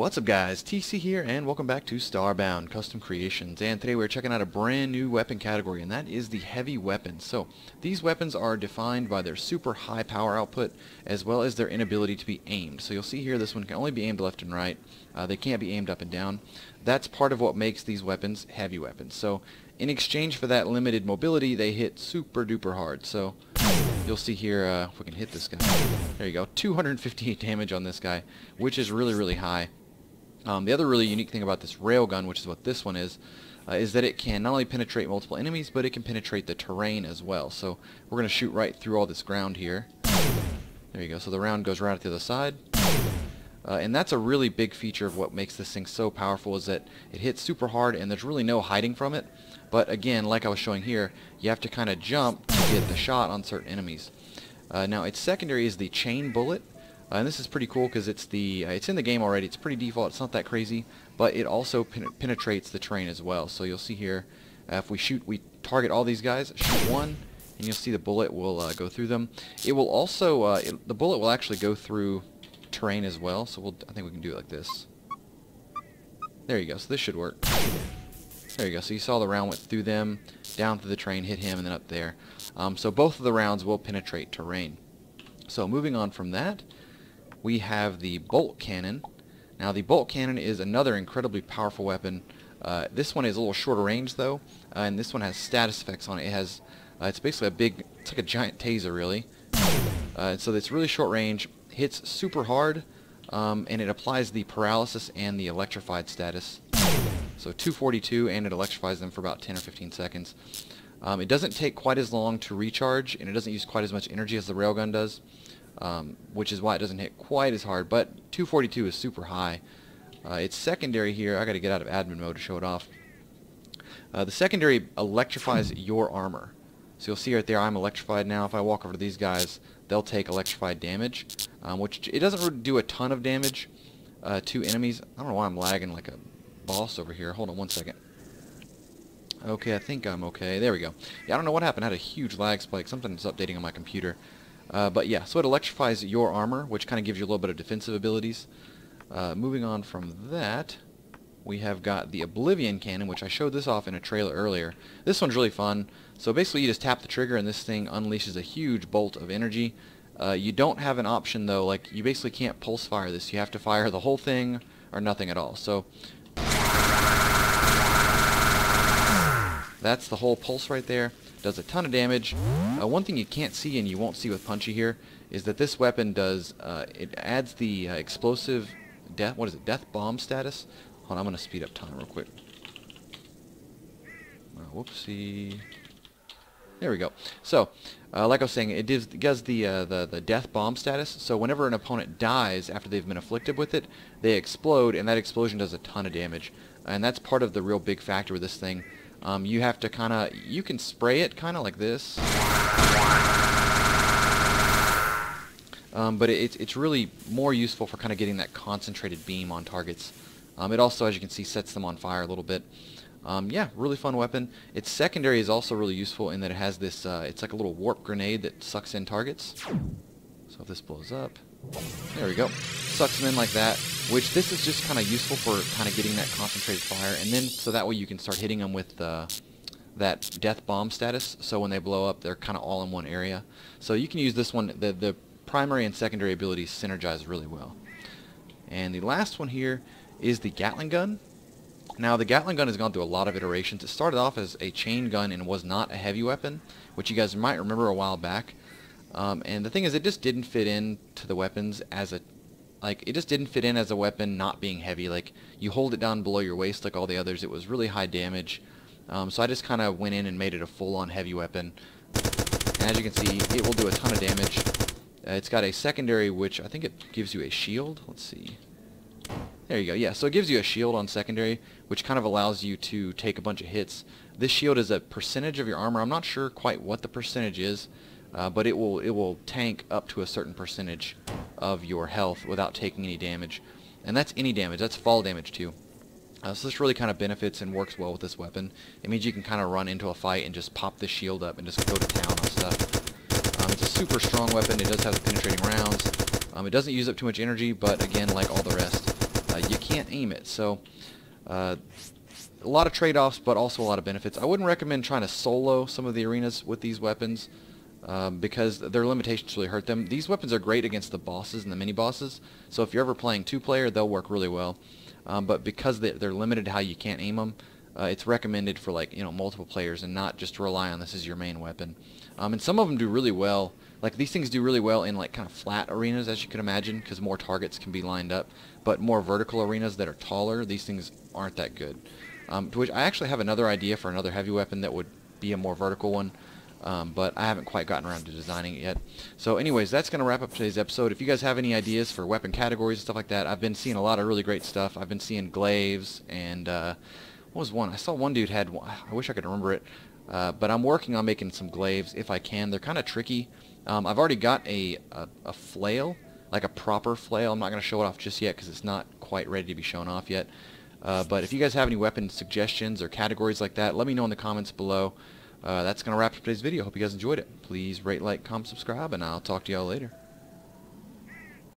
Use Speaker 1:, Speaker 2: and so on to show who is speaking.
Speaker 1: What's up guys, TC here and welcome back to Starbound Custom Creations, and today we're checking out a brand new weapon category, and that is the heavy weapons. So these weapons are defined by their super high power output as well as their inability to be aimed. So you'll see here this one can only be aimed left and right. They can't be aimed up and down. That's part of what makes these weapons heavy weapons. So in exchange for that limited mobility, they hit super duper hard. So you'll see here, if we can hit this guy. There you go, 258 damage on this guy, which is really high. The other really unique thing about this railgun, which is what this one is that it can not only penetrate multiple enemies, but it can penetrate the terrain as well. So we're going to shoot right through all this ground here. There you go, so the round goes right out to the side. And that's a really big feature of what makes this thing so powerful, is that it hits super hard and there's really no hiding from it. But again, like I was showing here, you have to kind of jump to get the shot on certain enemies. Now its secondary is the chain bullet. And this is pretty cool because it's in the game already. It's pretty default. It's not that crazy, but it also penetrates the terrain as well. So you'll see here, if we target all these guys, shoot one, and you'll see the bullet will go through them. It will also the bullet will actually go through terrain as well. So I think we can do it like this. There you go. So this should work. There you go. So you saw the round went through them, down through the terrain, hit him, and then up there. So both of the rounds will penetrate terrain. So moving on from that, we have the bolt cannon. Now the bolt cannon is another incredibly powerful weapon. This one is a little shorter range though, and this one has status effects on it. It has, it's basically it's like a giant taser really. So it's really short range, hits super hard, and it applies the paralysis and the electrified status. So 242, and it electrifies them for about 10 or 15 seconds. It doesn't take quite as long to recharge, and it doesn't use quite as much energy as the railgun does. Which is why it doesn't hit quite as hard, but 242 is super high. Its secondary here, I gotta get out of admin mode to show it off. The secondary electrifies your armor. So you'll see right there, I'm electrified now. If I walk over to these guys, they'll take electrified damage, which it doesn't really do a ton of damage to enemies. I don't know why I'm lagging like a boss over here. Hold on one second. Okay, I think I'm okay. There we go. Yeah, I don't know what happened. I had a huge lag spike. Something's updating on my computer. But yeah, so it electrifies your armor, which kind of gives you a little bit of defensive abilities. Moving on from that, we have got the Oblivion Cannon, which I showed this off in a trailer earlier. This one's really fun. So basically you just tap the trigger and this thing unleashes a huge bolt of energy. You don't have an option though, like you basically can't pulse fire this. You have to fire the whole thing or nothing at all. So that's the whole pulse right there. Does a ton of damage. One thing you can't see, and you won't see with Punchy here, is that this weapon does, it adds the explosive death, what is it, death bomb status? Hold on, I'm going to speed up time real quick. Whoopsie. There we go. So, like I was saying, it does the death bomb status, so whenever an opponent dies after they've been afflicted with it, they explode, and that explosion does a ton of damage. And that's part of the real big factor with this thing. You have to you can spray it kind of like this, but it's really more useful for kind of getting that concentrated beam on targets. It also, as you can see, sets them on fire a little bit. Yeah, really fun weapon. Its secondary is also really useful in that it has this, it's like a little warp grenade that sucks in targets. So if this blows up, there we go, sucks them in like that, which this is just kind of useful for kind of getting that concentrated fire, and then so that way you can start hitting them with that death bomb status, so when they blow up they're kind of all in one area. So you can use this one, the primary and secondary abilities synergize really well. And the last one here is the Gatling Gun. Now the Gatling Gun has gone through a lot of iterations. It started off as a chain gun and was not a heavy weapon, which you guys might remember a while back. And the thing is, it just didn't fit into the weapons as a, it just didn't fit in as a weapon not being heavy. Like, you hold it down below your waist like all the others. It was really high damage. So I just kind of went in and made it a full-on heavy weapon. And as you can see, it will do a ton of damage. It's got a secondary, which I think it gives you a shield. Let's see. There you go. Yeah, so it gives you a shield on secondary, which kind of allows you to take a bunch of hits. This shield is a percentage of your armor. I'm not sure quite what the percentage is. But it will tank up to a certain percentage of your health without taking any damage, and that's any damage. That's fall damage too. So this really kind of benefits and works well with this weapon. It means you can kind of run into a fight and just pop this shield up and just go to town on stuff. It's a super strong weapon. It does have the penetrating rounds. It doesn't use up too much energy, but again, like all the rest, you can't aim it. So a lot of trade-offs, but also a lot of benefits. I wouldn't recommend trying to solo some of the arenas with these weapons because their limitations really hurt them. These weapons are great against the bosses and the mini-bosses, so if you're ever playing two-player, they'll work really well. But because they're limited to how you can't aim them, it's recommended for, like, multiple players and not just to rely on this as your main weapon. And some of them do really well. Like, these things do really well in, like, kind of flat arenas, as you can imagine, because more targets can be lined up. But more vertical arenas that are taller, these things aren't that good. To which I actually have another idea for another heavy weapon that would be a more vertical one, but I haven't quite gotten around to designing it yet. So anyways, that's going to wrap up today's episode. If you guys have any ideas for weapon categories and stuff like that, I've been seeing a lot of really great stuff. I've been seeing glaives, and what was one? I saw one dude had one. I wish I could remember it. But I'm working on making some glaives if I can. They're kind of tricky. I've already got a flail, like a proper flail. I'm not going to show it off just yet because it's not quite ready to be shown off yet. But if you guys have any weapon suggestions or categories like that, let me know in the comments below. That's going to wrap up today's video. Hope you guys enjoyed it. Please rate, like, comment, subscribe, and I'll talk to y'all later.